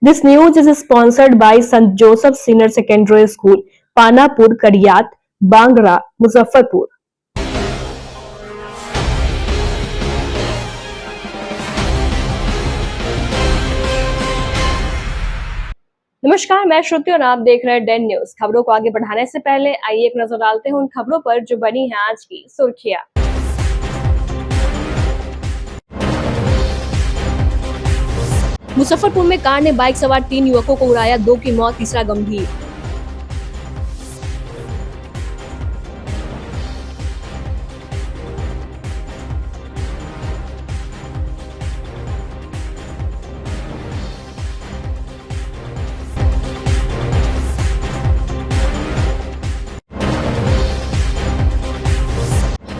This news is sponsored by St. Joseph Senior Secondary School, Panapur, Kariyat, Bangra, Muzaffarpur. नमस्कार, मैं श्रुति और आप देख रहे हैं डेन न्यूज। खबरों को आगे बढ़ाने से पहले आइए एक नजर डालते हैं उन खबरों पर जो बनी है आज की सुर्खियां। मुजफ्फरपुर में कार ने बाइक सवार 3 युवकों को उड़ाया, 2 की मौत, तीसरा गंभीर।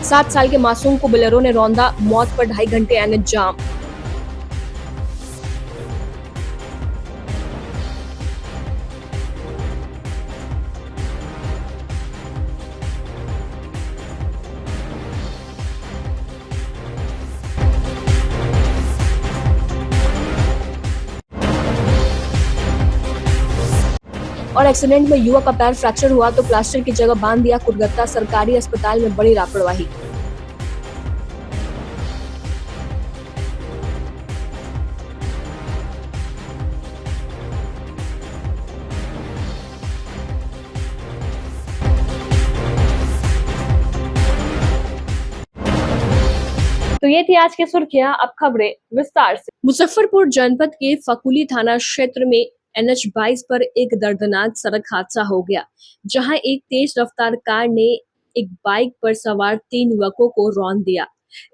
सात साल के मासूम को बोलेरो ने रौंदा, मौत पर 2.5 घंटे एनएच जाम। और एक्सीडेंट में युवक का पैर फ्रैक्चर हुआ तो प्लास्टर की जगह बांध दिया कुटगत्ता, सरकारी अस्पताल में बड़ी लापरवाही। तो ये थी आज की सुर्खियां, अब खबरें विस्तार से। मुजफ्फरपुर जनपद के फकुली थाना क्षेत्र में NH 22 पर एक दर्दनाक सड़क हादसा हो गया, जहां एक तेज रफ्तार कार ने एक बाइक पर सवार 3 युवकों को रौंद दिया।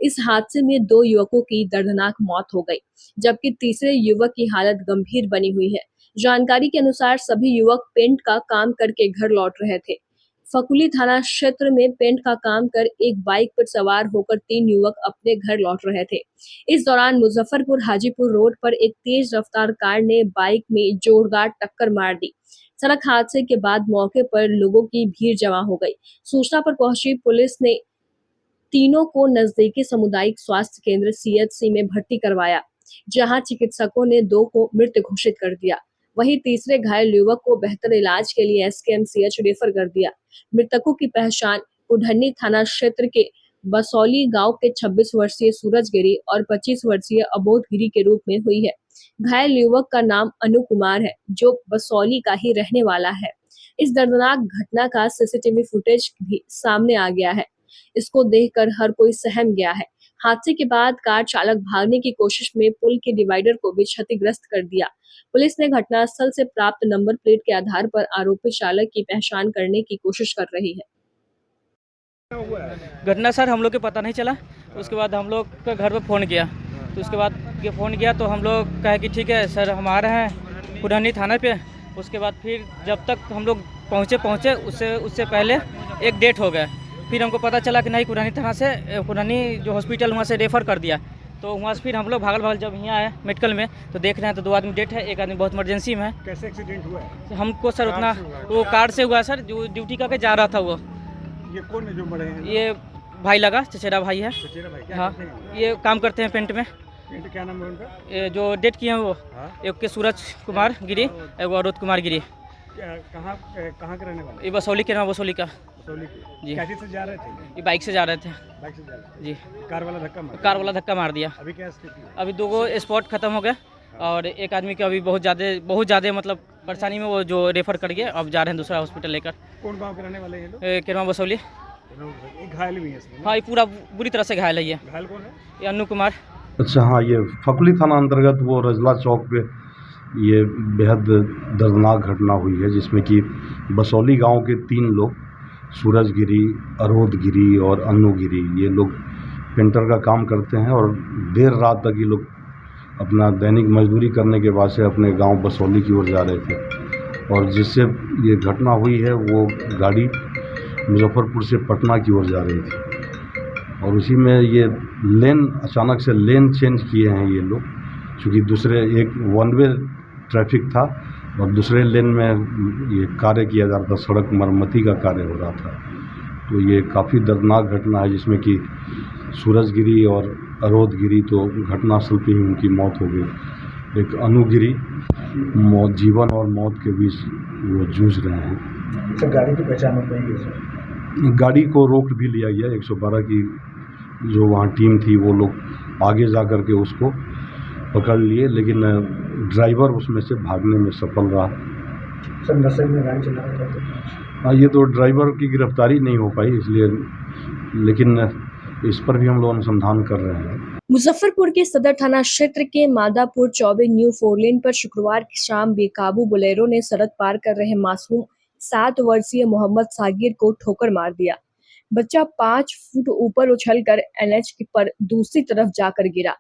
इस हादसे में 2 युवकों की दर्दनाक मौत हो गई, जबकि तीसरे युवक की हालत गंभीर बनी हुई है। जानकारी के अनुसार सभी युवक पेंट का काम करके घर लौट रहे थे। फकुली थाना क्षेत्र में पेंट का काम कर एक बाइक पर सवार होकर 3 युवक अपने घर लौट रहे थे। इस दौरान मुजफ्फरपुर हाजीपुर रोड पर एक तेज रफ्तार कार ने बाइक में जोरदार टक्कर मार दी। सड़क हादसे के बाद मौके पर लोगों की भीड़ जमा हो गई। सूचना पर पहुंची पुलिस ने तीनों को नजदीकी सामुदायिक स्वास्थ्य केंद्र CHC में भर्ती करवाया, जहां चिकित्सकों ने 2 को मृत घोषित कर दिया। वहीं तीसरे घायल युवक को बेहतर इलाज के लिए SKMCH रेफर कर दिया। मृतकों की पहचान कुढ़नी थाना क्षेत्र के बसौली गांव के 26 वर्षीय सूरज गिरी और 25 वर्षीय अबोध गिरी के रूप में हुई है। घायल युवक का नाम अनु कुमार है, जो बसौली का ही रहने वाला है। इस दर्दनाक घटना का CCTV फुटेज भी सामने आ गया है। इसको देखकर हर कोई सहम गया है। हादसे के बाद कार चालक भागने की कोशिश में पुल के डिवाइडर को भी क्षतिग्रस्त कर दिया। पुलिस ने घटनास्थल से प्राप्त नंबर प्लेट के आधार पर आरोपी चालक की पहचान करने की कोशिश कर रही है। घटना सर हम लोग को पता नहीं चला। उसके बाद हम लोग का घर पे फ़ोन किया, तो उसके बाद ये फ़ोन किया तो हम लोग कहे कि ठीक है सर, हम आ रहे हैं कुढ़नी थाने पे। उसके बाद फिर जब तक हम लोग पहुँचे उससे पहले एक डेट हो गया। फिर हमको पता चला कि नहीं, कुढ़नी थाना से कुढ़नी जो हॉस्पिटल वहाँ से रेफ़र कर दिया। तो वहाँ से फिर हम लोग भागल जब यहाँ आए मेडिकल में तो देख रहे हैं तो 2 आदमी डेट है, 1 आदमी बहुत इमरजेंसी में है। कैसे एक्सीडेंट हुआ है? हमको सर उतना वो कार से हुआ सर, जो ड्यूटी करके जा रहा था वो। ये कौन है जो बड़े हैं? ये भाई लगा, चचेरा भाई है। चचेरा भाई क्या हाँ, करते हैं? ये काम करते हैं पेंट में। पेंट क्या नाम है उनका? ये जो डेट किए हैं वो एक के सूरज कुमार गिरी, एक अरुद कुमार गिरी। कहाँ के रहने वाले? ये बसौली के नाम, बसौली का बसौली के। जी। कैसे से जा रहे थे? ये बाइक से जा रहे थे बाइक से जा रहे थे। जी। कार वाला धक्का मारा? कार वाला धक्का मार दिया। अभी क्या स्थिति है? अभी 2 स्पॉट खत्म हो गए और एक आदमी के अभी बहुत ज़्यादा मतलब परेशानी में वो जो रेफर कर गए, अब जा रहे हैं दूसरा हॉस्पिटल लेकर। कौन गाँव के रहने वाले हैं लोग? केरवा बसौली। एक घायल भी है इसमें? हाँ, ये पूरा बुरी तरह से घायल है। ये घायल कौन है? ये अनु कुमार। अच्छा हाँ, ये फकुली थाना अंतर्गत वो रजला चौक पे ये बेहद दर्दनाक घटना हुई है, जिसमें कि बसौली गांव के 3 लोग, सूरज गिरी, अरोध गिरी और अन्नू गिरी, ये लोग पेंटर का काम करते हैं और देर रात तक ये लोग अपना दैनिक मजदूरी करने के बाद से अपने गांव बसौली की ओर जा रहे थे। और जिससे ये घटना हुई है वो गाड़ी मुजफ्फरपुर से पटना की ओर जा रही थी और उसी में ये अचानक से लेन चेंज किए हैं ये लोग, चूँकि दूसरे एक 1 वे ट्रैफिक था और दूसरे लेन में ये कार्य किया जा रहा था, सड़क मरम्मती का कार्य हो रहा था। तो ये काफ़ी दर्दनाक घटना है, जिसमें कि सूरज गिरी और अरोध गिरी तो घटनास्थल पर ही उनकी मौत हो गई। एक अनुगिरी मौत, जीवन और मौत के बीच वो जूझ रहे हैं। सर गाड़ी की पहचान हो पाएगी सर? गाड़ी को रोक भी लिया गया। 112 की जो वहाँ टीम थी वो लोग आगे जा कर के उसको पकड़ लिए, लेकिन ड्राइवर उसमें से भागने में सफल रहा। सर नशे में गाड़ी चला रहा था? हाँ, ये तो ड्राइवर की गिरफ्तारी नहीं हो पाई इसलिए, लेकिन इस पर भी हम लोग अनुसंधान कर रहे हैं। मुजफ्फरपुर के सदर थाना क्षेत्र के मादापुर चौबे न्यू 4 लेन पर शुक्रवार की शाम बेकाबू बोलेरो ने सड़क पार कर रहे मासूम 7 वर्षीय मोहम्मद सागिर को ठोकर मार दिया। बच्चा 5 फुट ऊपर उछलकर एनएच पर दूसरी तरफ जाकर गिरा।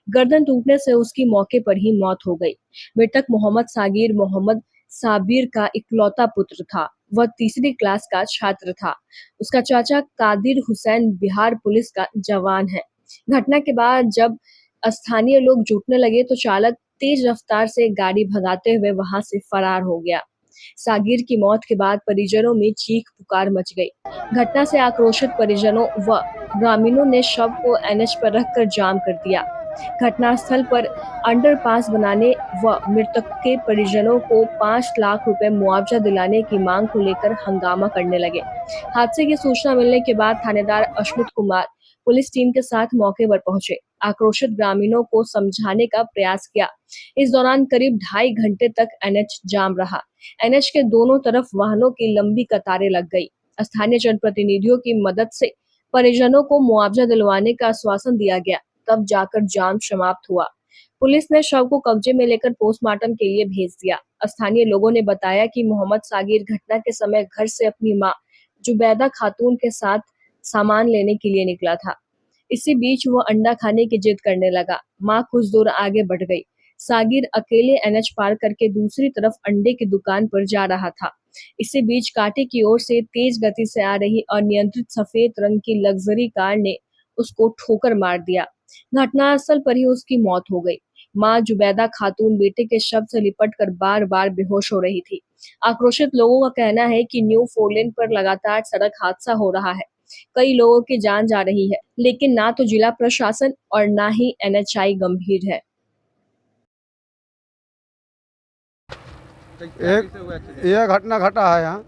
गर्दन टूटने से उसकी मौके पर ही मौत हो गई। मृतक मोहम्मद सागिर मोहम्मद साबिर का इकलौता पुत्र था। वह तीसरी क्लास का छात्र था। उसका चाचा कादिर हुसैन बिहार पुलिस का जवान है। घटना के बाद जब स्थानीय लोग जुटने लगे तो चालक तेज रफ्तार से गाड़ी भगाते हुए वहां से फरार हो गया। सागिर की मौत के बाद परिजनों में चीख पुकार मच गई। घटना से आक्रोशित परिजनों व ग्रामीणों ने शव को एनएच पर रखकर जाम कर दिया। घटनास्थल पर अंडरपास बनाने व मृतक के परिजनों को 5 लाख रुपए मुआवजा दिलाने की मांग को लेकर हंगामा करने लगे। हादसे की सूचना मिलने के बाद थानेदार अश्मित कुमार पुलिस टीम के साथ मौके पर पहुंचे। आक्रोशित ग्रामीणों को समझाने का प्रयास किया। इस दौरान करीब 2.5 घंटे तक एनएच जाम रहा। एनएच के दोनों तरफ वाहनों की लंबी कतारें लग गई। स्थानीय जनप्रतिनिधियों की मदद से परिजनों को मुआवजा दिलवाने का आश्वासन दिया गया, तब जाकर जाम समाप्त हुआ। पुलिस ने शव को कब्जे में लेकर पोस्टमार्टम के लिए भेज दिया। स्थानीय लोगों ने बताया कि मोहम्मद सागिर घटना के समय घर से अपनी मां जुबैदा खातून के साथ सामान लेने के लिए निकला था। इसी बीच वो अंडा खाने की जिद करने लगा। मां कुछ दूर आगे बढ़ गई। सागिर अकेले एनएच पार करके दूसरी तरफ अंडे की दुकान पर जा रहा था। इसी बीच कांटे की ओर से तेज गति से आ रही अनियंत्रित सफेद रंग की लग्जरी कार ने उसको ठोकर मार दिया। घटनास्थल पर ही उसकी मौत हो गई। मां जुबैदा खातून बेटे के शव से लिपटकर बार-बार बेहोश हो रही थी। आक्रोशित लोगों का कहना है कि न्यू 4 लेन पर लगातार सड़क हादसा हो रहा है। कई लोगों की जान जा रही है, लेकिन ना तो जिला प्रशासन और ना ही एनएचआई गंभीर है। ये घटना घटा है यहाँ।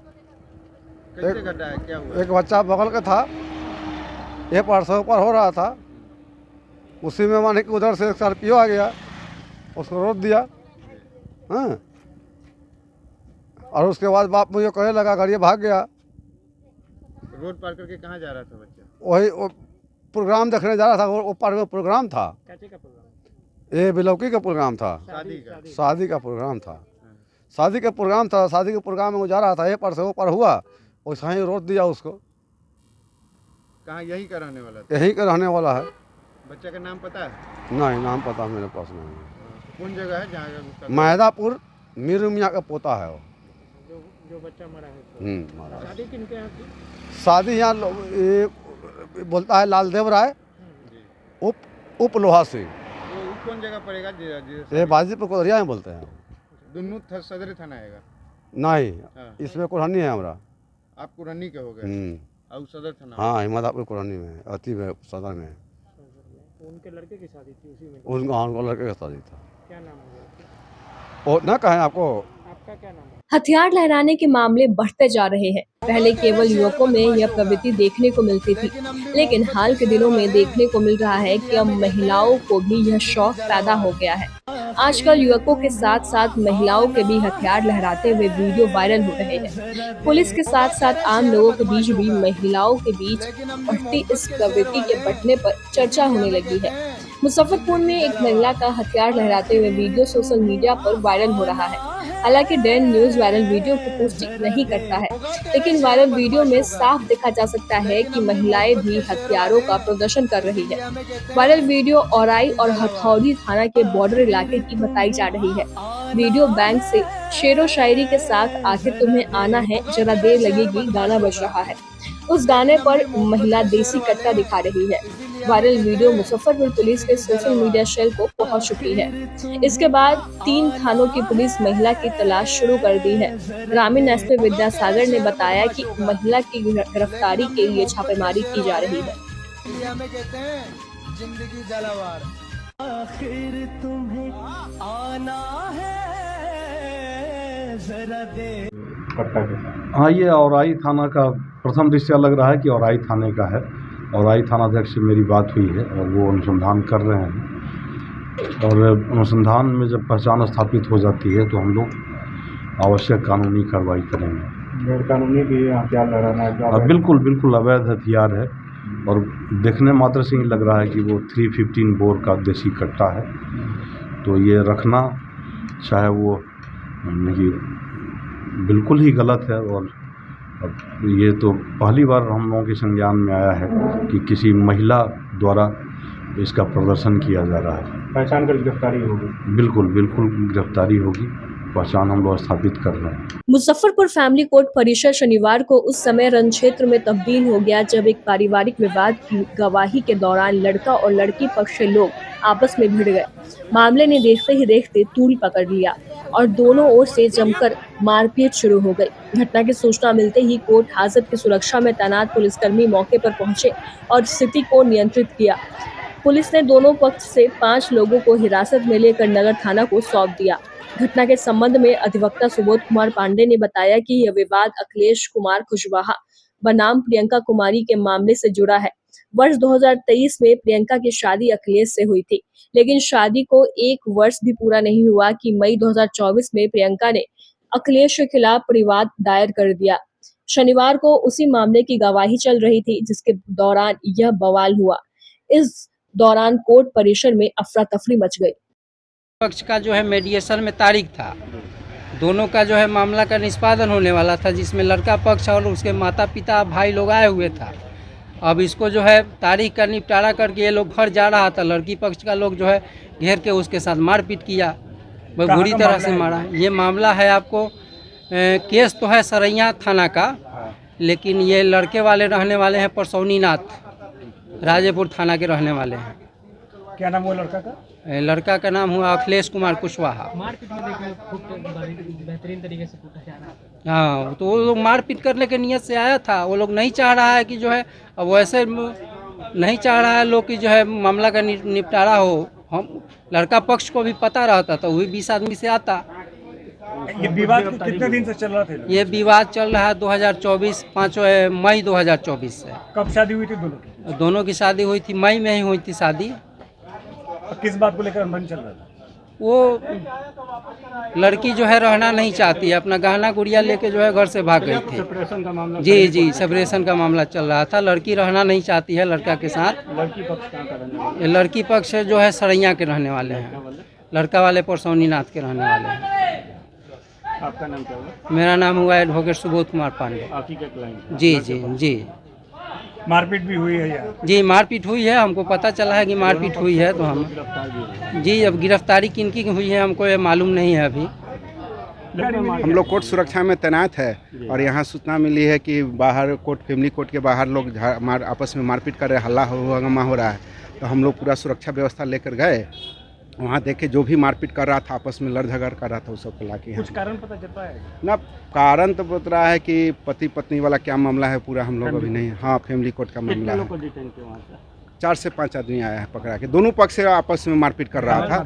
कैसे घटा है, क्या हुआ? एक बच्चा बगल का था, ये पर से ऊपर हो रहा था, उसी में माने कि उधर से एक स्कॉर्पियो आ गया, उसको रोक दिया। हाँ, और उसके बाद बाप मुझे कहने लगा, गाड़ी भाग गया। रोड पार करके कहाँ जा रहा था बच्चा? वही वो प्रोग्राम देखने जा रहा था, वो पार में प्रोग्राम था। कैसे का प्रोग्राम? ये बिलौकी का प्रोग्राम था, शादी का प्रोग्राम था। शादी का प्रोग्राम था, शादी के प्रोग्राम में वो जा रहा था, ये पर से वो पर हुआ, वैसा ही रोक दिया उसको। कहाँ यही का रहने वाला था? यहीं का रहने वाला है। बच्चा का नाम पता है? नहीं, नाम पता मेरे पास नहीं है। कौन जगह है जहाँ उसका? मैदापुर मीरू मियाँ का पोता है वो। जो बच्चा मरा है मारा है। शादी किनके यहाँ थी? शादी यहाँ बोलता है लालदेव राय उप लोहा सिंह। वो कौन जगह पड़ेगा? ये बाजीपुर कोदरिया में बोलते हैं। दोनों सदर थाना आएगा? नहीं, हाँ। इसमें कुरहनी है हमारा। आप कुरहनी के हो गए और सदर थाना? हाँ, हिमादापुर कुरहनी में, अति में, सदर में। उनके लड़के की शादी थी उसी में? उनका लड़के का शादी था। क्या नाम है? वो ना कहें आपको। आपका क्या नाम है? हथियार लहराने के मामले बढ़ते जा रहे हैं। पहले केवल युवकों में यह प्रवृत्ति देखने को मिलती थी, लेकिन हाल के दिनों में देखने को मिल रहा है कि अब महिलाओं को भी यह शौक पैदा हो गया है। आजकल युवकों के साथ साथ महिलाओं के भी हथियार लहराते हुए वीडियो वायरल हो रहे हैं। पुलिस के साथ साथ आम लोगों के बीच भी महिलाओं के बीच बढ़ती इस प्रवृत्ति के बढ़ने पर चर्चा होने लगी है। मुजफ्फरपुर में एक महिला का हथियार लहराते हुए वीडियो सोशल मीडिया पर वायरल हो रहा है। हालांकि डेन न्यूज वायरल वीडियो की पुष्टि नहीं करता है, लेकिन वायरल वीडियो में साफ देखा जा सकता है कि महिलाएं भी हथियारों का प्रदर्शन कर रही है। वायरल वीडियो औराई और हथौड़ी थाना के बॉर्डर इलाके की बताई जा रही है। वीडियो बैंक से शेरो शायरी के साथ आखिर तुम्हें आना है जरा देर लगेगी गाना बज रहा है। उस गाने पर महिला देसी कट्टा दिखा रही है। वायरल वीडियो मुजफ्फरपुर पुलिस के सोशल मीडिया सेल को पहुंच चुकी है। इसके बाद 3 थानों की पुलिस महिला की तलाश शुरू कर दी है। ग्रामीण एसपी विद्यासागर ने बताया कि महिला की गिरफ्तारी के लिए छापेमारी की जा रही है। आखिर तुम्हें आना है जरा दे। हाँ, ये औराई थाना का प्रथम दृष्टया लग रहा है कि औराई थाने का है। औराई थानाध्यक्ष से मेरी बात हुई है और वो अनुसंधान कर रहे हैं, और अनुसंधान में जब पहचान स्थापित हो जाती है तो हम लोग आवश्यक कानूनी कार्रवाई करेंगे। गैर कानूनी भी हथियार लगाना बिल्कुल बिल्कुल अवैध हथियार है, और देखने मात्र से ही लग रहा है कि वो 315 बोर का देसी कट्टा है। तो ये रखना चाहे वो नहीं, बिल्कुल ही गलत है। और अब ये तो पहली बार हम लोगों के संज्ञान में आया है कि किसी महिला द्वारा इसका प्रदर्शन किया जा रहा है। पहचान कर गिरफ्तारी होगी। बिल्कुल बिल्कुल गिरफ्तारी होगी, पहचान हम लोग स्थापित कर रहे हैं। मुजफ्फरपुर फैमिली कोर्ट परिसर शनिवार को उस समय रण क्षेत्र में तब्दील हो गया जब एक पारिवारिक विवाद की गवाही के दौरान लड़का और लड़की पक्ष के लोग आपस में भिड़ गए। मामले ने देखते ही देखते तूल पकड़ लिया और दोनों ओर से जमकर मारपीट शुरू हो गई। घटना की सूचना मिलते ही कोर्ट हाजत की सुरक्षा में तैनात पुलिसकर्मी मौके पर पहुंचे और स्थिति को नियंत्रित किया। पुलिस ने दोनों पक्ष से 5 लोगों को हिरासत में लेकर नगर थाना को सौंप दिया। घटना के संबंध में अधिवक्ता सुबोध कुमार पांडे ने बताया कि यह विवाद अखिलेश कुमार कुशवाहा बनाम प्रियंका कुमारी के मामले से जुड़ा है। वर्ष 2023 में प्रियंका की शादी अखिलेश से हुई थी, लेकिन शादी को 1 वर्ष भी पूरा नहीं हुआ कि मई 2024 में प्रियंका ने अखिलेश के खिलाफ परिवाद दायर कर दिया। शनिवार को उसी मामले की गवाही चल रही थी, जिसके दौरान यह बवाल हुआ। इस दौरान कोर्ट परिसर में अफरा तफरी मच गई। पक्ष का जो है मेडिएशन में तारीख था, दोनों का जो है मामला का निष्पादन होने वाला था, जिसमें लड़का पक्ष और उसके माता पिता भाई लोग आए हुए था। अब इसको जो है तारीख का निपटारा करके ये लोग घर जा रहा था। लड़की पक्ष का लोग जो है घेर के उसके साथ मारपीट किया, बहुत बुरी तरह से मारा। ये मामला है आपको केस तो है सरैया थाना का, लेकिन ये लड़के वाले रहने वाले हैं परसौनीनाथ, राजेपुर थाना के रहने वाले हैं। क्या नाम हुआ लड़का का? लड़का का नाम हुआ अखिलेश कुमार कुशवाहा। बेहतरीन तरीके से फूटा जा रहा है। हाँ, तो वो लोग मारपीट करने के नियत से आया था। वो लोग नहीं चाह रहा है कि जो है, अब वैसे नहीं चाह रहा है लोग कि जो है मामला का निपटारा हो। हम लड़का पक्ष को भी पता रहता था, वही 20 आदमी से आता। ये विवाद कितने दिन से चल रहा था? ये विवाद चल रहा है 2024 5 मई 2024 से। कब शादी हुई थी दोनों की? दोनों की शादी हुई थी मई में ही हुई थी शादी। किस बात को लेकर अनबन चल रहा था? वो लड़की जो है रहना नहीं चाहती है, अपना गहना गुड़िया लेके जो है घर से भाग गई थी। सेपरेशन का मामला? जी, सेपरेशन का मामला चल रहा था। लड़की रहना नहीं चाहती है लड़का के साथ। लड़की पक्ष कहाँ का रहने वाला? ये लड़की पक्ष जो है सरैया के रहने वाले हैं, लड़का वाले परसौनीनाथ के रहने वाले हैं। आपका नाम क्या हुआ? मेरा नाम हुआ एडवोकेट सुबोध कुमार पांडे। आप ही के क्लाइंट? जी। मारपीट भी हुई है यार? जी, मारपीट हुई है। हमको पता चला है कि मारपीट हुई है, तो हम जी, अब गिरफ्तारी किन की हुई है हमको ये मालूम नहीं है अभी। हम लोग कोर्ट सुरक्षा में तैनात है और यहाँ सूचना मिली है कि बाहर कोर्ट, फैमिली कोर्ट के बाहर लोग आपस में मारपीट कर रहे, हल्ला हंगामा हो रहा है। तो हम लोग पूरा सुरक्षा व्यवस्था लेकर गए, वहाँ देखे जो भी मारपीट कर रहा था, आपस में लड़ झगड़ कर रहा था, उस सबको ला के कुछ कारण पता चल पाया ना? कारण तो बता रहा है कि पति पत्नी वाला क्या मामला है पूरा हम लोग अभी नहीं। हाँ, फैमिली कोर्ट का मामला है। 4 से 5 आदमी आया है पकड़ा के, दोनों पक्ष से आपस में मारपीट कर रहा था।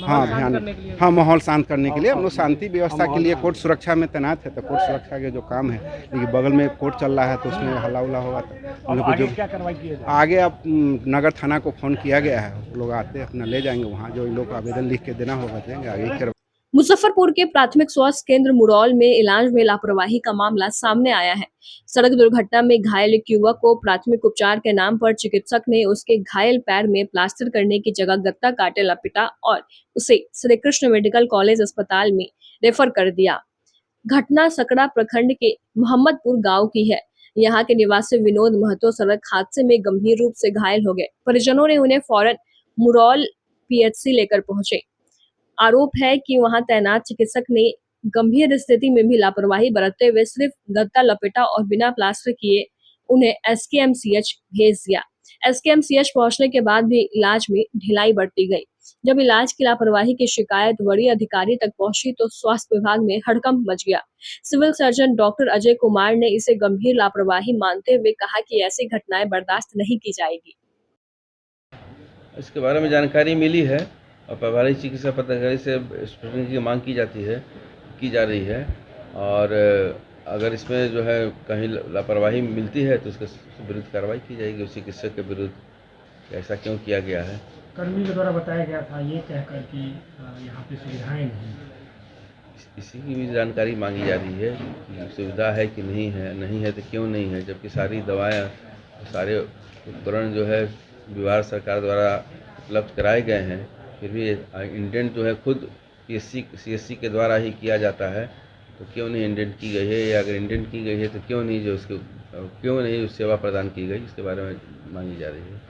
हाँ, ध्यान, हाँ, माहौल शांत करने के लिए हम लोग शांति व्यवस्था के लिए कोर्ट सुरक्षा में तैनात है। तो कोर्ट सुरक्षा के जो काम है, लेकिन बगल में कोर्ट चल रहा है तो उसमें हल्ला उल्ला होगा। तो हम लोग को जो आगे अब नगर थाना को फोन किया गया है, वो लोग आते अपना ले जाएंगे वहाँ, जो इन लोग को आवेदन लिख के देना होगा देंगे आगे। मुजफ्फरपुर के प्राथमिक स्वास्थ्य केंद्र मुरौल में इलाज में लापरवाही का मामला सामने आया है। सड़क दुर्घटना में घायल एक युवक को प्राथमिक उपचार के नाम पर चिकित्सक ने उसके घायल पैर में प्लास्टर करने की जगह गत्ता काटे लपेटा और उसे श्री कृष्ण मेडिकल कॉलेज अस्पताल में रेफर कर दिया। घटना सकड़ा प्रखंड के मोहम्मदपुर गाँव की है। यहाँ के निवासी विनोद महतो सड़क हादसे में गंभीर रूप से घायल हो गए। परिजनों ने उन्हें फौरन मुरौल PHC लेकर पहुंचे। आरोप है कि वहां तैनात चिकित्सक ने गंभीर स्थिति में भी लापरवाही बरतते हुए सिर्फ गत्ता लपेटा और बिना प्लास्टर किए उन्हें SKMCH भेज दिया। SKMCH पहुंचने के बाद भी इलाज में ढिलाई बरती गई। जब इलाज की लापरवाही की शिकायत वरीय अधिकारी तक पहुंची तो स्वास्थ्य विभाग में हड़कंप मच गया। Civil surgeon doctor Ajay Kumar ने इसे गंभीर लापरवाही मानते हुए कहा कि ऐसी घटनाएं बर्दाश्त नहीं की जाएगी। इसके बारे में जानकारी मिली है और प्रभारी चिकित्सा पदाधिकारी से स्क्रूटनी की मांग की जा रही है और अगर इसमें जो है कहीं लापरवाही मिलती है तो उसके विरुद्ध कार्रवाई की जाएगी। उस चिकित्सक के विरुद्ध ऐसा क्यों किया गया है। कर्मी के द्वारा बताया गया था ये कहकर कि यहाँ पे सुविधाएं नहीं, इसी की भी जानकारी मांगी जा रही है कि सुविधा है कि नहीं है तो क्यों नहीं है, जबकि सारी दवाएं सारे उपकरण जो है बिहार सरकार द्वारा उपलब्ध कराए गए हैं, फिर भी इंडेंट जो है खुद CSC के द्वारा ही किया जाता है, तो क्यों नहीं इंडेंट की गई है, या अगर इंडेंट की गई है तो क्यों नहीं सेवा प्रदान की गई, इसके बारे में मांगी जा रही है।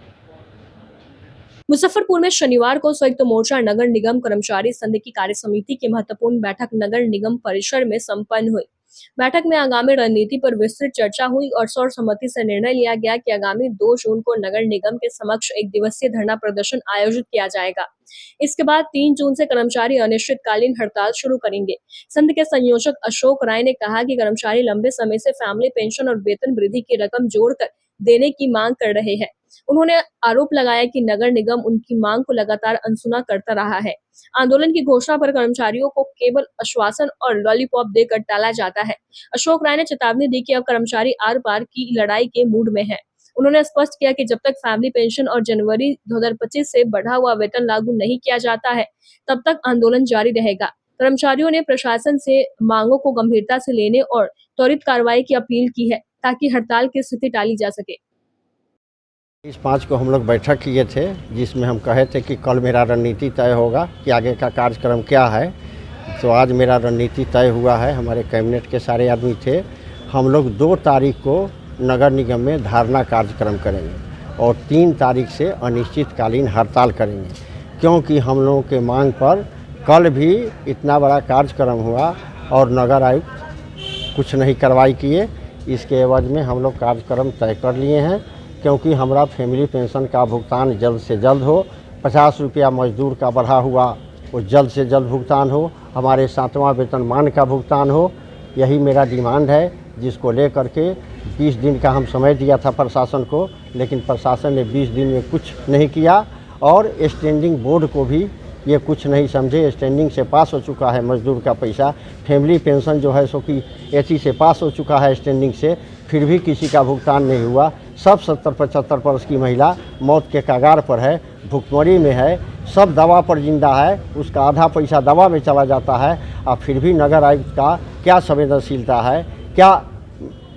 मुजफ्फरपुर में शनिवार को संयुक्त मोर्चा नगर निगम कर्मचारी संघ की कार्य समिति की महत्वपूर्ण बैठक नगर निगम परिसर में संपन्न हुई। बैठक में आगामी रणनीति पर विस्तृत चर्चा हुई और सर्वसम्मति से निर्णय लिया गया कि आगामी 2 जून को नगर निगम के समक्ष 1 दिवसीय धरना प्रदर्शन आयोजित किया जाएगा। इसके बाद 3 जून से कर्मचारी अनिश्चितकालीन हड़ताल शुरू करेंगे। संघ के संयोजक अशोक राय ने कहा कि कर्मचारी लंबे समय से फैमिली पेंशन और वेतन वृद्धि की रकम जोड़कर देने की मांग कर रहे हैं। उन्होंने आरोप लगाया कि नगर निगम उनकी मांग को लगातार अनसुना करता रहा है। आंदोलन की घोषणा पर कर्मचारियों को केवल आश्वासन और लॉलीपॉप देकर टाला जाता है। अशोक राय ने चेतावनी दी कि अब कर्मचारी आर पार की लड़ाई के मूड में हैं। उन्होंने स्पष्ट किया कि जब तक फैमिली पेंशन और जनवरी 2025 से बढ़ा हुआ वेतन लागू नहीं किया जाता है, तब तक आंदोलन जारी रहेगा। कर्मचारियों ने प्रशासन से मांगों को गंभीरता से लेने और त्वरित कार्रवाई की अपील की है, ताकि हड़ताल की स्थिति टाली जा सके। इस 5 को हम लोग बैठक किए थे, जिसमें हम कहे थे कि कल मेरा रणनीति तय होगा कि आगे का कार्यक्रम क्या है। तो आज मेरा रणनीति तय हुआ है। हमारे कैबिनेट के सारे आदमी थे। हम लोग 2 तारीख को नगर निगम में धारणा कार्यक्रम करेंगे और 3 तारीख से अनिश्चितकालीन हड़ताल करेंगे, क्योंकि हम लोगों के मांग पर कल भी इतना बड़ा कार्यक्रम हुआ और नगर आयुक्त कुछ नहीं कार्रवाई किए। इसके एवज में हम लोग कार्यक्रम तय कर लिए हैं, क्योंकि हमारा फैमिली पेंशन का भुगतान जल्द से जल्द हो, 50 रुपया मजदूर का बढ़ा हुआ वो जल्द से जल्द भुगतान हो, हमारे 7वां वेतनमान का भुगतान हो। यही मेरा डिमांड है, जिसको लेकर के 20 दिन का हम समय दिया था प्रशासन को, लेकिन प्रशासन ने 20 दिन में कुछ नहीं किया और स्टैंडिंग बोर्ड को भी ये कुछ नहीं समझे। स्टैंडिंग से पास हो चुका है मजदूर का पैसा, फैमिली पेंशन जो है सो कि एसी से पास हो चुका है स्टैंडिंग से, फिर भी किसी का भुगतान नहीं हुआ। सब 70-75 वर्ष की महिला मौत के कगार पर है, भुखमरी में है, सब दवा पर जिंदा है, उसका आधा पैसा दवा में चला जाता है। और फिर भी नगर आयुक्त का क्या संवेदनशीलता है, क्या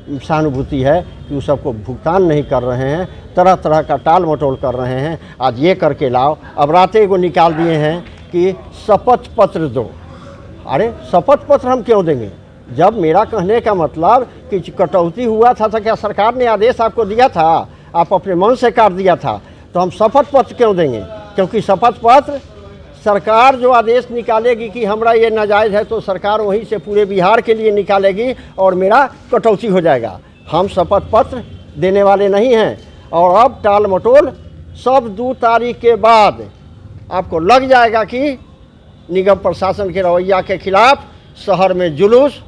सहानुभूति है कि उस सबको भुगतान नहीं कर रहे हैं, तरह तरह का टाल मटोल कर रहे हैं। आज ये करके लाओ, अब रातें को निकाल दिए हैं कि शपथ पत्र दो। अरे शपथ पत्र हम क्यों देंगे, जब मेरा कहने का मतलब कि कटौती हुआ था तो क्या सरकार ने आदेश आपको दिया था, आप अपने मन से काट दिया था, तो हम शपथ पत्र क्यों देंगे? क्योंकि शपथ पत्र सरकार जो आदेश निकालेगी कि हमारा ये नाजायज़ है, तो सरकार वहीं से पूरे बिहार के लिए निकालेगी और मेरा कटौती हो जाएगा। हम शपथ पत्र देने वाले नहीं हैं। और अब टाल मटोल सब 2 तारीख के बाद आपको लग जाएगा कि निगम प्रशासन के रवैया के खिलाफ शहर में जुलूस,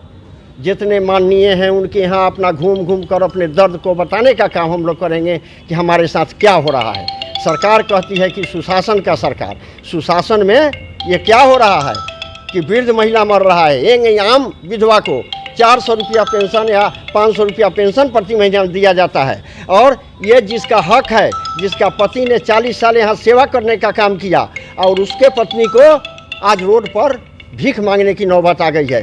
जितने माननीय हैं उनके यहाँ अपना घूम घूम कर अपने दर्द को बताने का काम हम लोग करेंगे कि हमारे साथ क्या हो रहा है। सरकार कहती है कि सुशासन का सरकार, सुशासन में ये क्या हो रहा है कि वृद्ध महिला मर रहा है। एक आम विधवा को 400 रुपया पेंशन या 500 रुपया पेंशन प्रति महीना दिया जाता है, और ये जिसका हक है, जिसका पति ने 40 साल यहाँ सेवा करने का काम किया और उसके पत्नी को आज रोड पर भीख मांगने की नौबत आ गई है,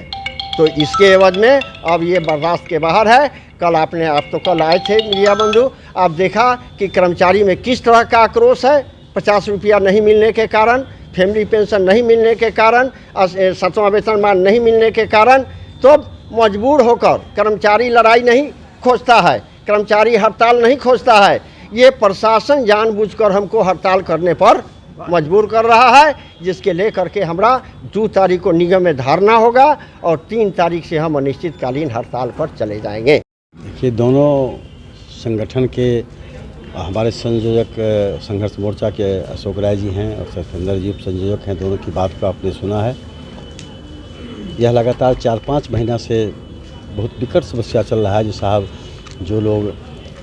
तो इसके एवज में अब ये बर्दाश्त के बाहर है। कल आप तो कल आए थे मीडिया बंधु, आप देखा कि कर्मचारी में किस तरह का आक्रोश है। 50 रुपया नहीं मिलने के कारण, फैमिली पेंशन नहीं मिलने के कारण, 7वां वेतनमान नहीं मिलने के कारण, तो मजबूर होकर कर्मचारी लड़ाई नहीं खोजता है, कर्मचारी हड़ताल नहीं खोजता है। ये प्रशासन जानबूझकर हमको हड़ताल करने पर मजबूर कर रहा है, जिसके लेकर के हमारा 2 तारीख को निगम में धारणा होगा और 3 तारीख से हम अनिश्चितकालीन हड़ताल पर चले जाएंगे। देखिए, दोनों संगठन के हमारे संयोजक संघर्ष मोर्चा के अशोक राय जी हैं और सत्येंद्र जी संयोजक हैं, दोनों की बात को आपने सुना है। यह लगातार 4-5 महीना से बहुत विकट समस्या चल रहा है जी साहब। जो लोग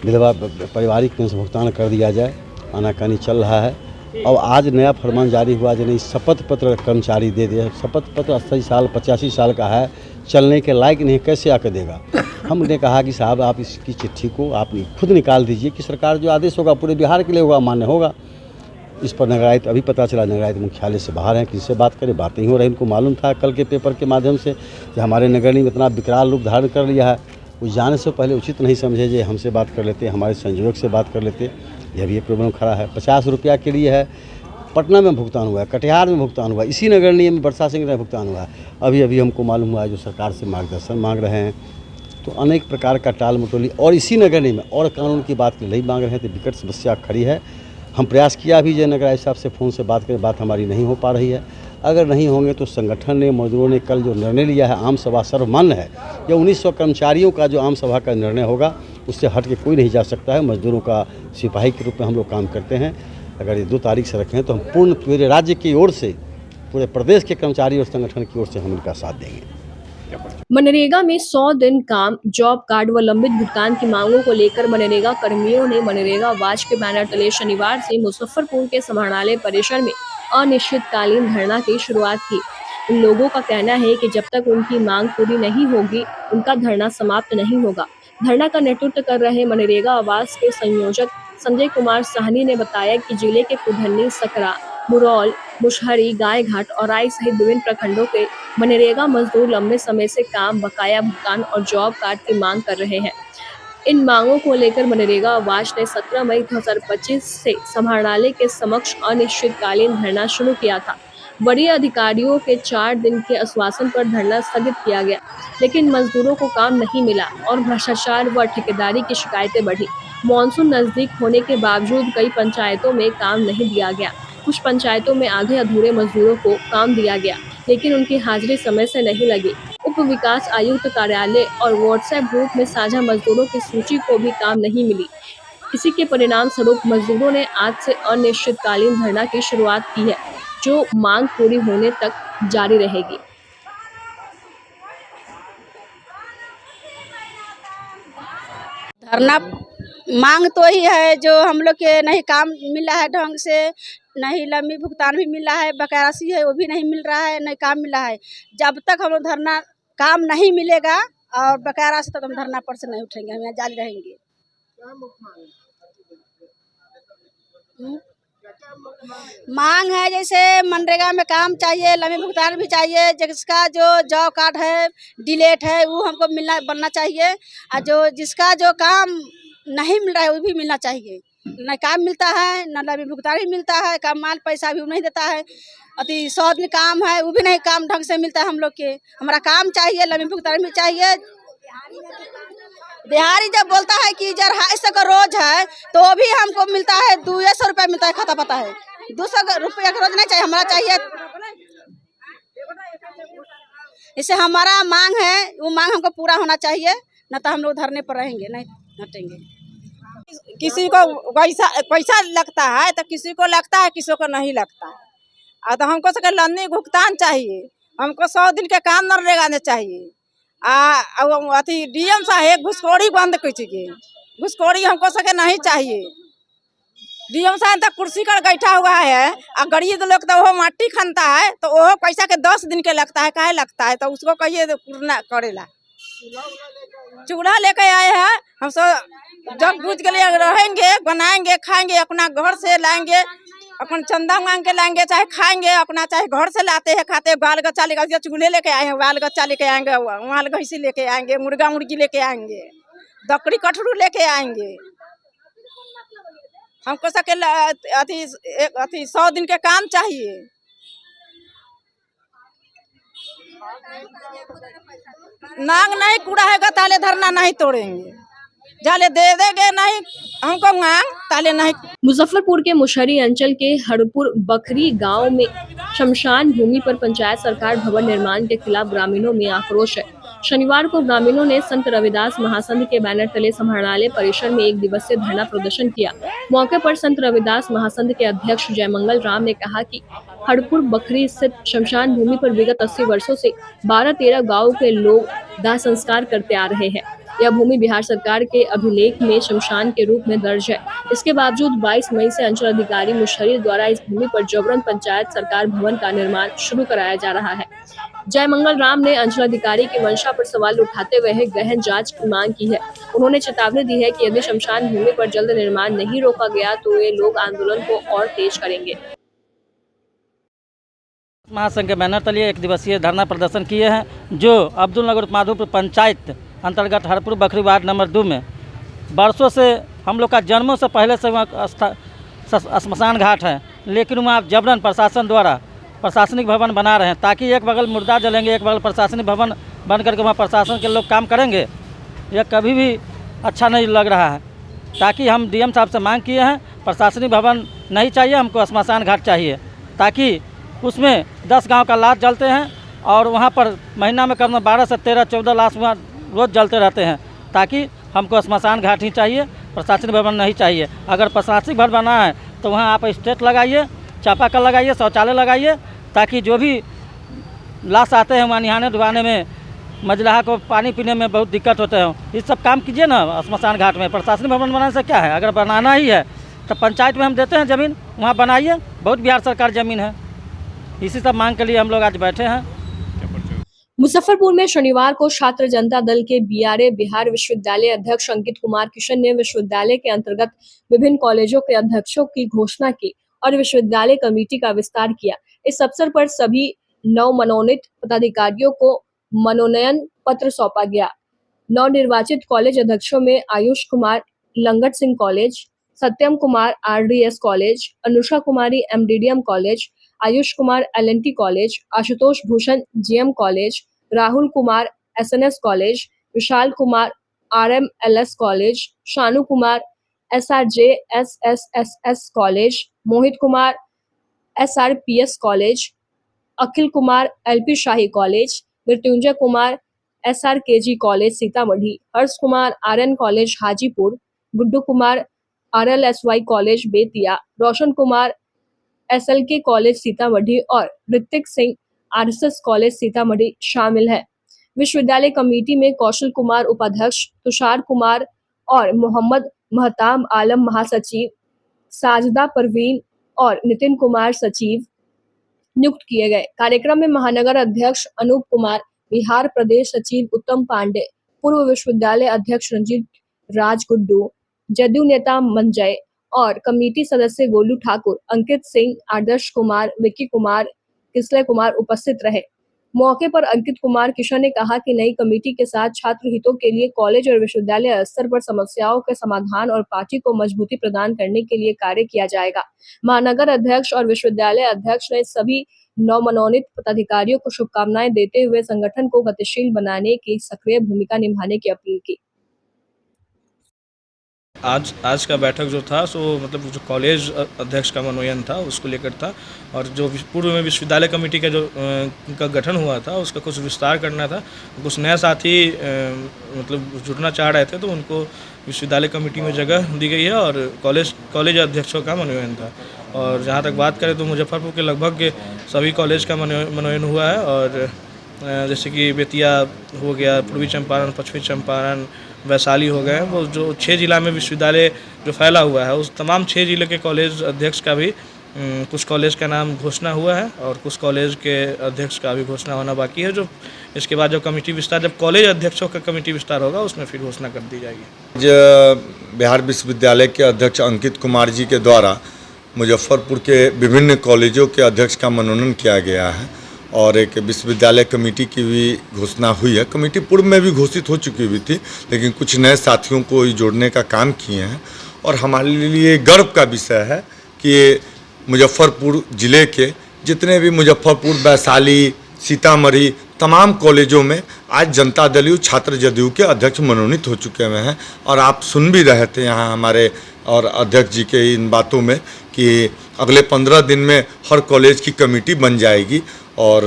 विधवा पारिवारिक पेंशन भुगतान कर दिया जाए, आनाकानी चल रहा है। और आज नया फरमान जारी हुआ जो नहीं शपथ पत्र कर्मचारी दे दिया। शपथ पत्र 80 साल 85 साल का है, चलने के लायक नहीं, कैसे आकर देगा। हमने कहा कि साहब आप इसकी चिट्ठी को आप खुद निकाल दीजिए कि सरकार जो आदेश होगा पूरे बिहार के लिए होगा, मान्य होगा। इस पर नगर आयुक्त अभी पता चला नगर आयुक्त मुख्यालय से बाहर हैं, किससे बात करें, बात नहीं हो रही। इनको मालूम था कल के पेपर के माध्यम से कि हमारे नगर निगम इतना विकराल रूप धारण कर लिया है, उस जाने से पहले उचित नहीं समझे जे हमसे बात कर लेते, हमारे संयोजक से बात कर लेते। यह भी एक प्रॉब्लम खड़ा है। 50 रुपया के लिए है, पटना में भुगतान हुआ है, कटिहार में भुगतान हुआ है, इसी नगर निगम में बरसा सिंह में भुगतान हुआ है। अभी हमको मालूम हुआ है जो सरकार से मार्गदर्शन मांग रहे हैं, तो अनेक प्रकार का टाल मटोली और इसी नगर निगम में और कानून की बात के नहीं मांग रहे हैं, तो विकट समस्या खड़ी है। हम प्रयास किया भी जय नगर आयुक्त साहब से फ़ोन से बात करें, बात हमारी नहीं हो पा रही है। अगर नहीं होंगे तो संगठन ने, मजदूरों ने कल जो निर्णय लिया है, आम सभा सर्वमान्य है। यह 1900 कर्मचारियों का जो आम सभा का निर्णय होगा उससे हट के कोई नहीं जा सकता है। मजदूरों का सिपाही के रूप में हम लोग काम करते हैं। अगर ये 2 तारीख से रखें तो हम पूरे राज्य की ओर से, पूरे प्रदेश के कर्मचारी और संगठन की ओर से हम इनका साथ देंगे। मनरेगा में 100 दिन काम, जॉब कार्ड व लंबित भुगतान की मांगों को लेकर मनरेगा कर्मियों ने मनरेगा वाच के बैनर तले शनिवार से मुजफ्फरपुर के समाहरणालय परिसर में अनिश्चितकालीन धरना की शुरुआत की। उन लोगों का कहना है कि जब तक उनकी मांग पूरी नहीं होगी, उनका धरना समाप्त नहीं होगा। धरना का नेतृत्व कर रहे मनरेगा आवास के संयोजक संजय कुमार साहनी ने बताया कि जिले के कुधन्नी, सकरा, मुरौल, मुशहरी, गायघाट और राय सहित विभिन्न प्रखंडों के मनरेगा मजदूर लंबे समय से काम, बकाया भुगतान और जॉब कार्ड की मांग कर रहे हैं। इन मांगों को लेकर मनरेगा वाच ने 17 मई 2025 से समाहरणालय के समक्ष अनिश्चितकालीन धरना शुरू किया था। वरीय अधिकारियों के 4 दिन के आश्वासन पर धरना स्थगित किया गया, लेकिन मजदूरों को काम नहीं मिला और भ्रष्टाचार व ठेकेदारी की शिकायतें बढ़ी। मानसून नजदीक होने के बावजूद कई पंचायतों में काम नहीं दिया गया। कुछ पंचायतों में आधे अधूरे मजदूरों को काम दिया गया, लेकिन उनकी हाजिरी समय से नहीं लगी। उप विकास आयुक्त कार्यालय और व्हाट्सएप ग्रुप में साझा मजदूरों की सूची को भी काम नहीं मिली। इसी के परिणाम स्वरूप मजदूरों ने आज से अनिश्चितकालीन धरना की शुरुआत की है, जो मांग पूरी होने तक जारी रहेगी। धरना मांग तो ही है जो हम लोग के नहीं काम मिला है ढंग से, नहीं लंबी भुगतान भी मिला है, बकाया राशि है वो भी नहीं मिल रहा है, नहीं काम मिला है। जब तक हम धरना काम नहीं मिलेगा और बकाया राशि तक हम धरना पर से नहीं उठेंगे, हम यहाँ जारी रहेंगे। मांग है जैसे मनरेगा में काम चाहिए, लंबी भुगतान भी चाहिए, जिसका जो जॉब कार्ड है डिलेट है वो हमको बनना चाहिए, और जो जिसका जो काम नहीं मिल रहा है वो भी मिलना चाहिए। न काम मिलता है, न लंबी भुगतान भी मिलता है, कम माल पैसा भी वो नहीं देता है। अति 100 दिन काम है वो भी नहीं काम ढंग से मिलता है हम लोग के। हमारा काम चाहिए, लंबी भुगतान भी चाहिए। बिहारी जब बोलता है कि 250 का रोज है तो भी हमको मिलता है 200 रुपया मिलता है, खाता पता है 200 रुपया का रोज नहीं चाहिए, हमारा चाहिए। इससे हमारा मांग है वो मांग हमको पूरा होना चाहिए, न तो हम लोग धरने पर रहेंगे, नहीं हटेंगे। किसी को पैसा लगता है तो किसी को लगता है, किसी को नहीं लगता है। तो हमको सके लंबी भुगतान चाहिए, हमको 100 दिन के काम नरेगा ने चाहिए। अति डीएम साहब घुसखोरी बंद कीजिए, घुसखोरी हमको सके नहीं चाहिए। डीएम साहब तक कुर्सी कर बैठा हुआ है और गरीब लोग तो वो माटी खनता है तो वो पैसा के 10 दिन के लगता है, काहे लगता है, तो उसको कहिए करेला। चूल्हा लेके आए हैं, हम सब जब बुझ के लिए रहेंगे, बनाएंगे, खाएंगे, अपना घर से लाएंगे, अपन चंदा मांग के लाएंगे, चाहे खाएंगे अपना, चाहे घर से लाते हैं खाते, बाल बच्चा लेकर चूल्हे लेके आए हैं, बाल बच्चा लेके आएंगे, माल भैंसी लेके आएंगे, मुर्गा मुर्गी लेके आएंगे, बकरी कटरू लेके आएंगे। हमको सके अति 100 दिन के काम चाहिए। मांग नहीं पूरा है ताले धरना नहीं तोड़ेंगे, जाले दे देंगे नहीं हमको मांग ताले नहीं। मुजफ्फरपुर के मुशहरी अंचल के हरपुर बखरी गांव में शमशान भूमि पर पंचायत सरकार भवन निर्माण के खिलाफ ग्रामीणों में आक्रोश है। शनिवार को ग्रामीणों ने संत रविदास महासंघ के बैनर तले समाहरणालय परिसर में 1 दिवसीय धरना प्रदर्शन किया। मौके पर संत रविदास महासंघ के अध्यक्ष जयमंगल राम ने कहा कि हरपुर बखरी स्थित शमशान भूमि पर विगत 80 वर्षों से 12-13 गाँव के लोग दाह संस्कार करते आ रहे हैं। यह भूमि बिहार सरकार के अभिलेख में शमशान के रूप में दर्ज है। इसके बावजूद 22 मई से अंचलाधिकारी मुशर्रफ द्वारा इस भूमि पर जबरन पंचायत सरकार भवन का निर्माण शुरू कराया जा रहा है। जयमंगल राम ने अंचलाधिकारी की मंशा पर सवाल उठाते हुए गहन जांच की मांग की है। उन्होंने चेतावनी दी है कि यदि शमशान भूमि पर जल्द निर्माण नहीं रोका गया तो ये लोग आंदोलन को और तेज करेंगे। महासंघ के बैनर तले एक दिवसीय धरना प्रदर्शन किए हैं, जो अब्दुल नगर माधोपुर पंचायत अंतर्गत हरपुर बखरी वार्ड नंबर 2 में बरसों से हम लोग का जन्मों से पहले से वहाँ श्मशान घाट है, लेकिन वहाँ जबरन प्रशासन द्वारा प्रशासनिक भवन बना रहे हैं ताकि एक बगल मुर्दा जलेंगे, एक बगल प्रशासनिक भवन बन करके वहाँ प्रशासन के लोग काम करेंगे। यह कभी भी अच्छा नहीं लग रहा है। ताकि हम डीएम साहब से मांग किए हैं, प्रशासनिक भवन नहीं चाहिए, हमको श्मशान घाट चाहिए ताकि उसमें 10 गांव का लाश जलते हैं और वहाँ पर महीना में करीब 12 से 13-14 लाश वहाँ रोज़ जलते रहते हैं। ताकि हमको श्मशान घाट ही चाहिए, प्रशासनिक भवन नहीं चाहिए। अगर प्रशासनिक भवन बना है तो वहाँ आप स्टेट लगाइए, चापाकल लगाइए, शौचालय लगाइए, ताकि जो भी लाश आते हैं वहाँ नहाने धुआने में, मजलाहा को पानी पीने में बहुत दिक्कत होते हैं। ये सब काम कीजिए ना श्मशान घाट में। प्रशासनिक भवन बनाने से क्या है, अगर बनाना ही है तो पंचायत में हम देते हैं ज़मीन, वहाँ बनाइए। बहुत बिहार सरकार ज़मीन है। इसी सब मांग के लिए हम लोग आज बैठे हैं। मुजफ्फरपुर में शनिवार को छात्र जनता दल के बीआरए बिहार विश्वविद्यालय अध्यक्ष अंकित कुमार किशन ने विश्वविद्यालय के अंतर्गत विभिन्न कॉलेजों के अध्यक्षों की घोषणा की और विश्वविद्यालय कमेटी का विस्तार किया। इस अवसर पर सभी नवमनोनीत पदाधिकारियों को मनोनयन पत्र सौंपा गया। नवनिर्वाचित कॉलेज अध्यक्षों में Ayush Kumar Langat Singh college, Satyam Kumar RDS college, Anusha Kumari MDDM college, Ayush Kumar LNT college, Ashutosh Bhushan GM college, Rahul Kumar SNS college, Vishal Kumar RMLS college, Shanu Kumar SRJ SSSS college, Mohit Kumar SRPS college, Akhil Kumar LP Shahi college, Mrityunjay Kumar SRKG college Sitamarhi, Harsh Kumar RN college Hajipur, Guddu Kumar RLSY college Bettiah, Roshan Kumar SLK college Sitamarhi और ऋतिक सिंह आरएसएस कॉलेज सीतामढ़ी शामिल है। विश्वविद्यालय committee में कौशल कुमार उपाध्यक्ष, तुषार कुमार और मोहम्मद महताब आलम महासचिव, साजदा परवीन और नितिन कुमार सचिव नियुक्त किए गए। कार्यक्रम में महानगर अध्यक्ष अनूप कुमार, बिहार प्रदेश सचिव उत्तम पांडे, पूर्व विश्वविद्यालय अध्यक्ष रंजीत राज गुड्डू, जदयू नेता मंजय और कमेटी सदस्य गोलू ठाकुर, अंकित सिंह, आदर्श कुमार, विक्की कुमार, किसले कुमार उपस्थित रहे। मौके पर अंकित कुमार किशन ने कहा कि नई कमेटी के साथ छात्र हितों के लिए कॉलेज और विश्वविद्यालय स्तर पर समस्याओं के समाधान और पार्टी को मजबूती प्रदान करने के लिए कार्य किया जाएगा। महानगर अध्यक्ष और विश्वविद्यालय अध्यक्ष ने सभी नवमनोनीत पदाधिकारियों को शुभकामनाएं देते हुए संगठन को गतिशील बनाने की सक्रिय भूमिका निभाने की अपील की। आज का बैठक जो था सो मतलब जो कॉलेज अध्यक्ष का मनोनयन था उसको लेकर था, और जो पूर्व में विश्वविद्यालय कमेटी का जो का गठन हुआ था उसका कुछ विस्तार करना था। कुछ नया साथी मतलब जुड़ना चाह रहे थे तो उनको विश्वविद्यालय कमेटी में जगह दी गई है और कॉलेज अध्यक्षों का मनोनयन था। और जहाँ तक बात करें तो मुजफ्फरपुर के लगभग सभी कॉलेज का मनोनयन हुआ है, और जैसे कि बेतिया हो गया, पूर्वी चंपारण, पश्चिमी चंपारण, वैशाली हो गए, वो जो 6 जिला में विश्वविद्यालय जो फैला हुआ है उस तमाम 6 जिले के कॉलेज अध्यक्ष का भी कुछ कॉलेज का नाम घोषणा हुआ है और कुछ कॉलेज के अध्यक्ष का भी घोषणा होना बाकी है। जो इसके बाद जब कमेटी विस्तार, जब कॉलेज अध्यक्षों का कमेटी विस्तार होगा उसमें फिर घोषणा कर दी जाएगी। बिहार विश्वविद्यालय के अध्यक्ष अंकित कुमार जी के द्वारा मुजफ्फरपुर के विभिन्न कॉलेजों के अध्यक्ष का मनोनयन किया गया है और एक विश्वविद्यालय कमेटी की भी घोषणा हुई है। कमेटी पूर्व में भी घोषित हो चुकी हुई थी, लेकिन कुछ नए साथियों को जोड़ने का काम किए हैं और हमारे लिए गर्व का विषय है कि मुजफ्फरपुर ज़िले के जितने भी मुजफ्फरपुर, वैशाली, सीतामढ़ी तमाम कॉलेजों में आज जनता दल छात्र जदयू के अध्यक्ष मनोनीत हो चुके हुए हैं। और आप सुन भी रहे थे यहाँ हमारे और अध्यक्ष जी के इन बातों में कि अगले 15 दिन में हर कॉलेज की कमेटी बन जाएगी। और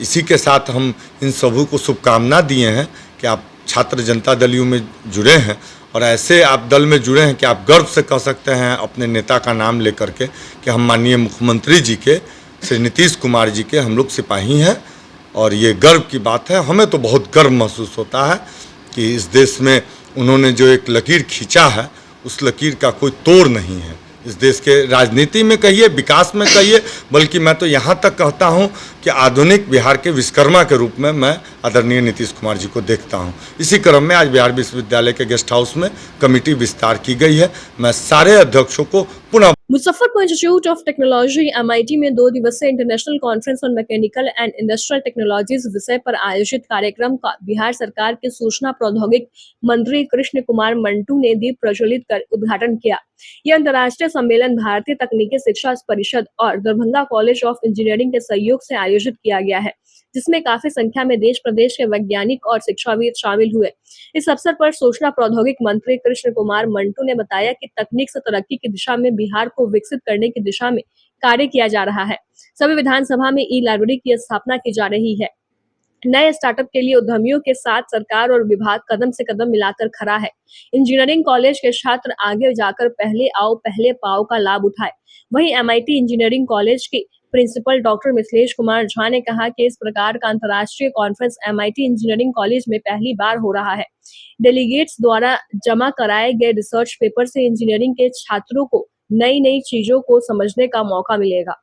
इसी के साथ हम इन सबों को शुभकामना दिए हैं कि आप छात्र जनता दल में जुड़े हैं और ऐसे आप दल में जुड़े हैं कि आप गर्व से कह सकते हैं अपने नेता का नाम लेकर के कि हम माननीय मुख्यमंत्री जी के, श्री नीतीश कुमार जी के हम लोग सिपाही हैं। और ये गर्व की बात है, हमें तो बहुत गर्व महसूस होता है कि इस देश में उन्होंने जो एक लकीर खींचा है उस लकीर का कोई तोड़ नहीं है। इस देश के राजनीति में कहिए, विकास में कहिए, बल्कि मैं तो यहाँ तक कहता हूँ कि आधुनिक बिहार के विश्वकर्मा के रूप में मैं आदरणीय नीतीश कुमार जी को देखता हूँ। इसी क्रम में आज बिहार विश्वविद्यालय के गेस्ट हाउस में कमेटी विस्तार की गई है। मैं सारे अध्यक्षों को पुनः Muzaffarpur institute of technology MIT में 2 दिवसीय international conference on mechanical and industrial technologies विषय पर आयोजित कार्यक्रम का बिहार सरकार के सूचना प्रौद्योगिकी मंत्री कृष्ण कुमार मंटू ने दीप प्रज्वलित कर उद्घाटन किया। यह अंतर्राष्ट्रीय सम्मेलन भारतीय तकनीकी शिक्षा परिषद और दरभंगा कॉलेज ऑफ इंजीनियरिंग के सहयोग से आयोजित किया गया है, जिसमें काफी संख्या में देश प्रदेश के वैज्ञानिक और शिक्षाविद शामिल हुए। इस अवसर पर सूचना प्रौद्योगिकी मंत्री कृष्ण कुमार मंटू ने बताया कि तकनीक से तरक्की की दिशा में बिहार को विकसित करने की दिशा में कार्य किया जा रहा है। सभी विधानसभा में ई-लाइब्रेरी की स्थापना की जा रही है। नए स्टार्टअप के लिए उद्यमियों के साथ सरकार और विभाग कदम से कदम मिलाकर खड़ा है। इंजीनियरिंग कॉलेज के छात्र आगे जाकर पहले आओ पहले पाओ का लाभ उठाए। वहीं MIT इंजीनियरिंग कॉलेज के प्रिंसिपल डॉक्टर मिथिलेश कुमार झा ने कहा कि इस प्रकार का अंतर्राष्ट्रीय कॉन्फ्रेंस MIT इंजीनियरिंग कॉलेज में पहली बार हो रहा है। डेलीगेट्स द्वारा जमा कराए गए रिसर्च पेपर से इंजीनियरिंग के छात्रों को नई नई चीजों को समझने का मौका मिलेगा।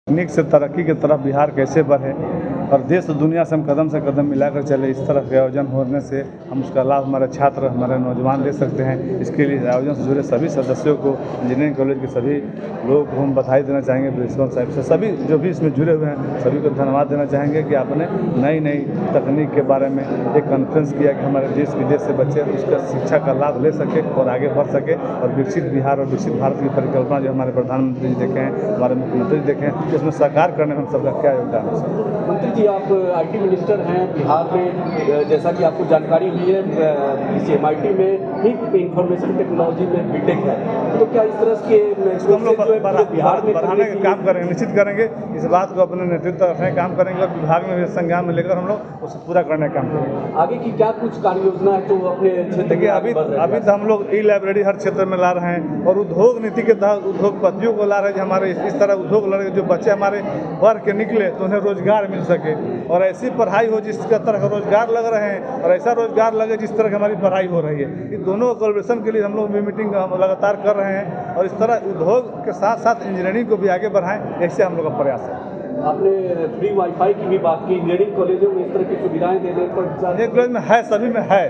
तकनीक से तरक्की की तरफ बिहार कैसे बढ़े और देश और दुनिया से हम कदम मिलाकर चले, इस तरह के आयोजन होने से हम उसका लाभ हमारे छात्र, हमारे नौजवान ले सकते हैं। इसके लिए आयोजन से जुड़े सभी सदस्यों को, इंजीनियरिंग कॉलेज के सभी लोगों को हम बधाई देना चाहेंगे। प्रिंसिपल साहब से सभी जो भी इसमें जुड़े हुए हैं सभी को धन्यवाद देना चाहेंगे कि आपने नई नई तकनीक के बारे में एक कॉन्फ्रेंस किया कि हमारे देश विदेश से बच्चे उसका शिक्षा का लाभ ले सके और आगे बढ़ सके और विकसित बिहार और विकसित भारत की परिकल्पना जो हमारे प्रधानमंत्री जी देखे हैं, हमारे मुख्यमंत्री देखें, इसमें साकार करने में हम सबका क्या योगदान है। मंत्री जी, आप IT मिनिस्टर हैं बिहार में, जैसा कि आपको जानकारी हुई है इस MIT में ही इंफॉर्मेशन टेक्नोलॉजी में BTech है, तो क्या इस तरह के हम लोग बिहार में बढ़ाने का काम करेंगे, निश्चित करेंगे। इस बात को अपने नेतृत्व रखने का काम करेंगे और विभाग में संज्ञान में लेकर हम लोग उसे पूरा करने का काम करेंगे। आगे की क्या कुछ कार्य योजना है जो अपने क्षेत्र में अभी तो हम लोग ई-लाइब्रेरी हर क्षेत्र में ला रहे हैं और उद्योग नीति के तहत उद्योगपतियों को ला रहे हैं। हमारे इस तरह उद्योग लड़के जो बच्चे हमारे पढ़ के निकले तो उन्हें रोजगार मिल सके और ऐसी पढ़ाई हो जिस तरह का रोजगार लग रहे हैं और ऐसा रोजगार लगे जिस तरह की हमारी पढ़ाई हो रही है। इन दोनों कोलैबोरेशन के लिए हम लोग मीटिंग लगातार कर रहे हैं और इस तरह उद्योग के साथ साथ इंजीनियरिंग को भी आगे बढ़ाएं, ऐसे हम लोग का प्रयास है। आपने फ्री वाईफाई की भी बात की, इंजीनियरिंग कॉलेजों में इस तरह की सुविधाएं देने पर इंजीनियरिंग कॉलेज में है, सभी में है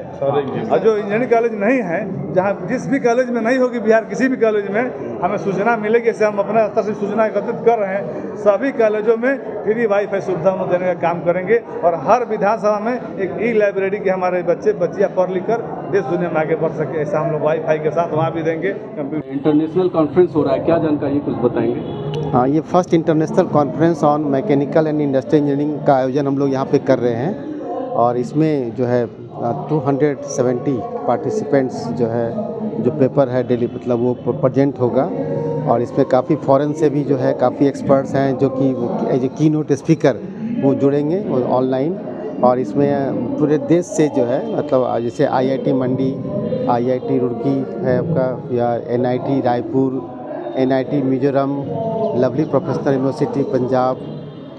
और जो इंजीनियरिंग कॉलेज नहीं है, जहाँ जिस भी कॉलेज में नहीं होगी बिहार किसी भी कॉलेज में हमें सूचना मिलेगी, ऐसे हम अपने स्तर से सूचना एकत्रित कर रहे हैं। सभी कॉलेजों में फ्री वाईफाई सुविधा हम देने का काम करेंगे और हर विधानसभा में एक ई-लाइब्रेरी के हमारे बच्चे बच्चियाँ पढ़ लिख कर देश दुनिया में आगे बढ़ सके, ऐसा हम लोग वाईफाई के साथ वहाँ भी देंगे। इंटरनेशनल कॉन्फ्रेंस हो रहा है, क्या जानकारी कुछ बताएंगे? हाँ, ये first international conference on mechanical and industrial engineering का आयोजन हम लोग यहाँ पे कर रहे हैं और इसमें जो है 270 पार्टिसिपेंट्स जो है जो पेपर है डेली मतलब वो प्रेजेंट होगा और इसमें काफ़ी फॉरेन से भी जो है काफ़ी एक्सपर्ट्स हैं जो कि एज ए की नोट स्पीकर वो जुड़ेंगे ऑनलाइन और इसमें पूरे देश से जो है मतलब जैसे IIT मंडी, IIT रुड़की है आपका या NIT Raipur, NIT Mizoram, lovely professional university Punjab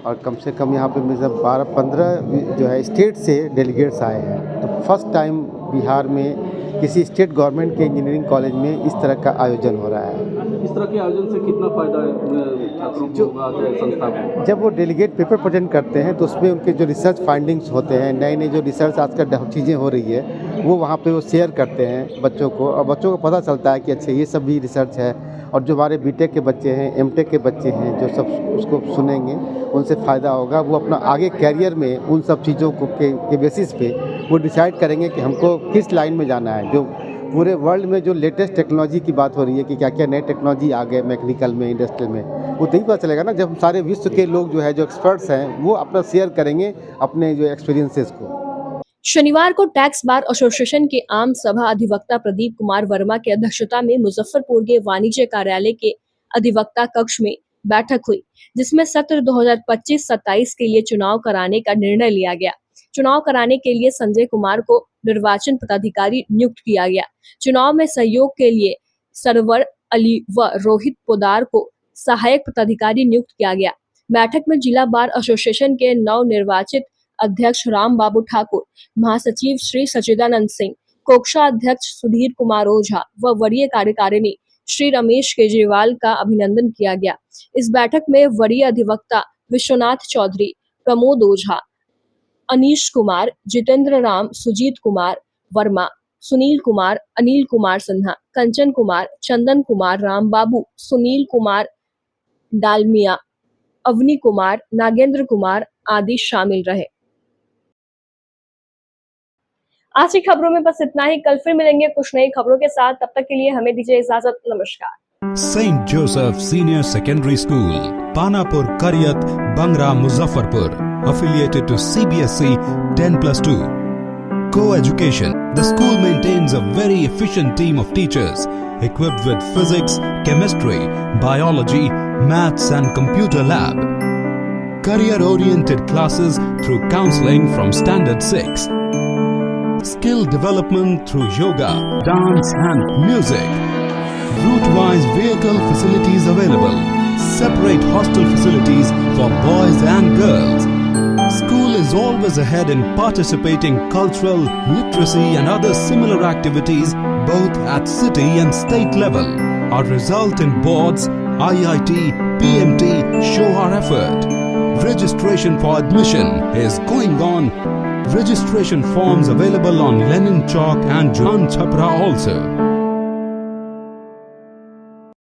और कम से कम यहाँ पे मतलब 12-15 जो है स्टेट से डेलीगेट्स आए हैं। तो फर्स्ट टाइम बिहार में किसी स्टेट गवर्नमेंट के इंजीनियरिंग कॉलेज में इस तरह का आयोजन हो रहा है। इस तरह के आयोजन से कितना फायदा है छात्रों को, संस्था को? जब वो डेलीगेट पेपर प्रेजेंट करते हैं तो उसमें उनके जो रिसर्च फाइंडिंग्स होते हैं, नई नई जो रिसर्च आजकल चीज़ें हो रही है वो वहाँ पे वो शेयर करते हैं बच्चों को और बच्चों को पता चलता है कि अच्छा ये सब भी रिसर्च है और जो हमारे BTech के बच्चे हैं, MTech के बच्चे हैं जो सब उसको सुनेंगे उनसे फ़ायदा होगा। वो अपना आगे कैरियर में उन सब चीज़ों को के बेसिस पे वो डिसाइड करेंगे कि हमको किस लाइन में जाना है। जो पूरे वर्ल्ड में जो लेटेस्ट टेक्नोलॉजी की बात हो रही है कि क्या क्या नए टेक्नोलॉजी आ गए मैकेनिकल में, इंडस्ट्रियल में, वो तभी पता चलेगा ना जब सारे विश्व के लोग जो है जो एक्सपर्ट्स हैं वो अपना शेयर करेंगे अपने जो एक्सपीरियंसेस को। शनिवार को टैक्स बार एसोसिएशन के आम सभा अधिवक्ता प्रदीप कुमार वर्मा की अध्यक्षता में मुजफ्फरपुर के वाणिज्य कार्यालय के अधिवक्ता कक्ष में बैठक हुई, जिसमें सत्र 2025-27 के लिए चुनाव कराने का निर्णय लिया गया। चुनाव कराने के लिए संजय कुमार को निर्वाचन पदाधिकारी नियुक्त किया गया। चुनाव में सहयोग के लिए सरवर अली व रोहित पोदार को सहायक पदाधिकारी नियुक्त किया गया। बैठक में जिला बार एसोसिएशन के नव निर्वाचित अध्यक्ष राम बाबू ठाकुर, महासचिव श्री सचिदानंद सिंह, कोषाध्यक्ष सुधीर कुमार ओझा व वरीय कार्यकारिणी श्री रमेश केजरीवाल का अभिनंदन किया गया। इस बैठक में वरीय अधिवक्ता विश्वनाथ चौधरी, प्रमोद ओझा, अनीश कुमार, जितेंद्र राम, सुजीत कुमार वर्मा, सुनील कुमार, अनिल कुमार सिन्हा, कंचन कुमार, चंदन कुमार, राम बाबू, सुनील कुमार डालमिया, अवनी कुमार, नागेंद्र कुमार आदि शामिल रहे। आज की खबरों में बस इतना ही। कल फिर मिलेंगे कुछ नई खबरों के साथ। तब तक के लिए हमें दीजिए इजाजत। नमस्कार। Saint Joseph senior secondary school, Panapur, Kariyat, Bangra, Muzaffarpur, affiliated to CBSE 10+2. Co-education. The school maintains a very efficient team of teachers equipped with physics, chemistry, biology, maths and computer lab. Career-oriented classes through counseling from Standard 6. Skill development through yoga, dance and music. Route-wise vehicle facilities available. Separate hostel facilities for boys and girls. School is always ahead in participating cultural, literacy and other similar activities both at city and state level. Our result in boards, IIT, PMT show our effort. Registration for admission is going on. Registration forms available on Lenin Chowk and Jalan Chhapra also.